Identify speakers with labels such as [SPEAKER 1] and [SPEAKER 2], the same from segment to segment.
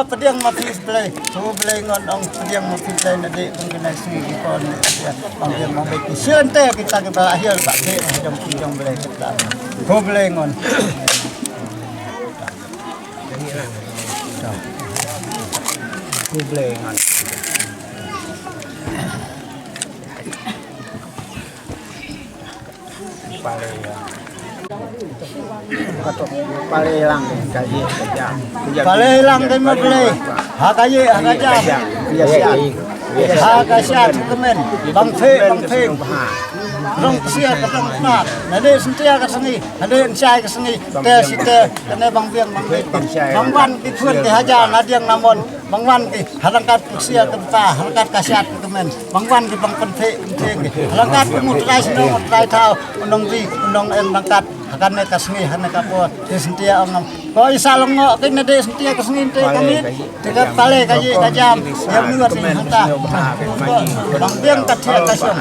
[SPEAKER 1] pediang mafis play. So play ngon ong pediang mafis play na di kung kena sini kon ya. Bang dia mau baik siante kita ke akhir tak ke jom play kita. So play ngon. So play ngon. Palelang kaji kajam. Palelang kan mau beli. Ha kaji ha kajam. Ha kasiat kemen. Bang fe. Rong sia ke rong nat. Nade sentia ke seni. Nade encai ke seni. Te site kene bang biang bang bit. Bang wan ki phun ki haja nadiang namon. Bang wan ki harangkat sia ke ta harangkat kasiat kemen. Bang wan ki bang penfe harangkat mut rai sino mut rai thau unong di unong em harangkat akan naik kasni hana kapo sentia ongam ko isa longo kin nade sentia kasni te kami dekat pale kaji kajam yang nuat ni hanta bang biang katia kasong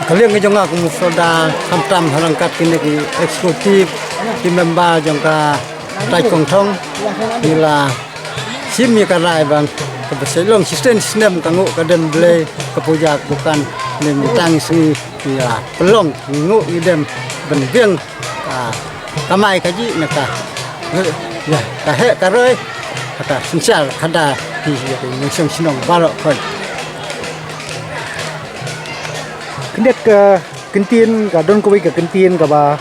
[SPEAKER 1] kalian ke jonga ku soda hamtam harangkat kini ki eksekutif di member jongka tai kong thong ila sim ya karai bang ke beselong sistem kangu kadem ble ke puja bukan nem tang si ya pelong ngu idem benbiang kamai kaji naka ya kahe karoi kata sinsal kada di yang sinong balok kon kendek ke kentin ka don kowe ke kentin ka ba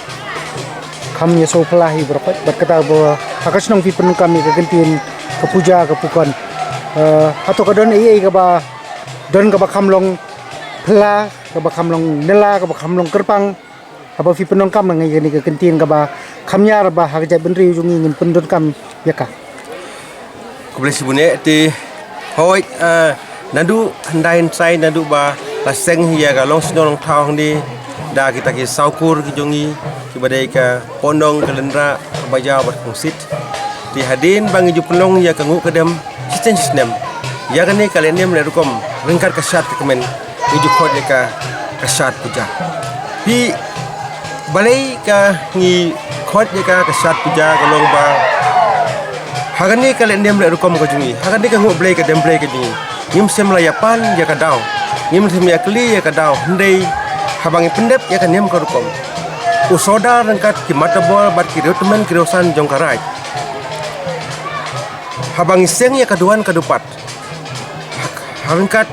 [SPEAKER 1] kami so pelahi berapa berkata bahwa akas nong pipen kami ke kentin ke puja ke pukan atau ke don iya ka ba don ka ba kamlong pela ka ba kamlong nela ka ba kamlong kerpang apa pipen nong kam ngai ke kentin ka ba kamnyar ba harja benri jungi ngin pendon kam ya ka
[SPEAKER 2] ko boleh sibune ti hoi nandu handain sai nandu ba la seng hiya ga long sinong thau hang di da kita ki saukur ki jongi ki badai ka pondong kalendra baja bar kongsit di hadin bangi ju pelong ya kangu kedem sistem ya kan ni kalian ni melerukom ringkat kasat ke kemen ju khod ka kasat puja pi balai ka ni khod ka kasat puja ka long ba hagan ni kalian ni melerukom ka jongi hagan ni kangu blai ka dem blai ka jongi ngim sem layapan ya ka dau ngim sem ya kli ya ka dau ndai habangi pendep ya kan nem ka rukom usoda rangkat ki matabol bat ki reutmen ki rosan jongkarai habangi seng ya kaduan kadupat harangkat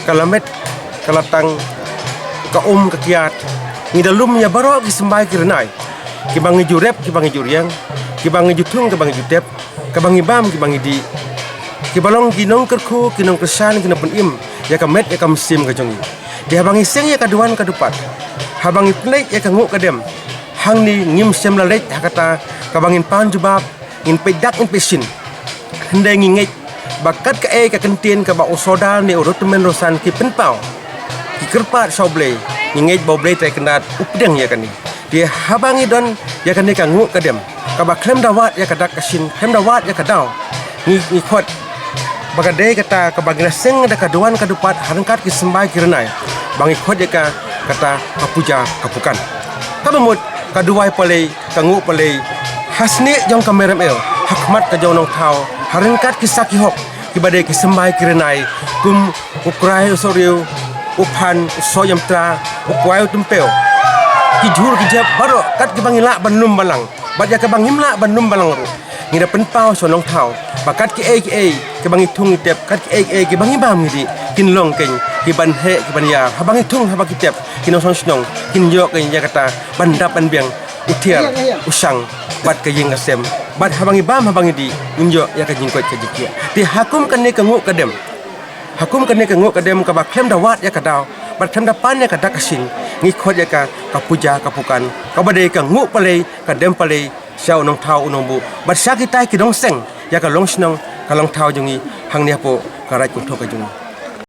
[SPEAKER 2] kalamet kalatang ka kakiat ngidalum ya baro ki sembai ki renai ki bangi jurep ki bangi juriang ki bangi jutung ki bangi jutep ki bangi bam ki bangi di ki balong ki nong kerku ki nong kesan ki nong im ya ka met ya ka musim ka jongi dia bangi seng ya ka duan ka dupat ha bangi plek ya ka nguk ka dem hang ni ngim sem lalet ha kata ka bangin pan jubab in pedak in pesin hendai ngingit bakat ka ka kentien ka ba usoda ni urut men rosan ki penpau ki kerpat soble ngingit boble tai kendat updeng ya kan ni dia habangi don ya kan ni ka nguk ka dem ka ba klem dawat ya ka dak kasin klem dawat ya ka daw ni khot bagade kata ka bagina seng da ka duan ka dupat harangkat ki sembai ki renai bangi khot ya ka kata ka puja ka pukan ka bemut ka duai palei ka nguk palei hasni jong ka merem el hakmat ka jong nong thau harangkat ki saki hok ki badai ki sembai ki renai kum ukrai usoriu upan soyam tra ukwai tumpeo ki jur ki jab baro kat ki bangila banum balang baja ka bangimla banum balang ru ngira penpau so nong thau bakat ki ki bangi tung tep kat ki ki bangi bam ngi kin long ken ki ban he ki ban ya ha bangi tung ha bangi tep kin song snong kin yok ken ya kata bandap ban biang utial usang bat ka ying asem bat ha bangi bam ha bangi di injo ya ka jingkot ka jikia ti hakum kan ne ka nguk kadem hakum kan ne ka nguk kadem ka ba klem dawat ya ka daw bat klem dapan ya ka dakasin ngi khot ya ka puja ka pukan ka badai ka nguk palei ka dem palei Siau nong thau unong bu bat sakitai ki dong seng ya ka long snong ka long thau jungi hang ni po ka rai ku thok ka jungi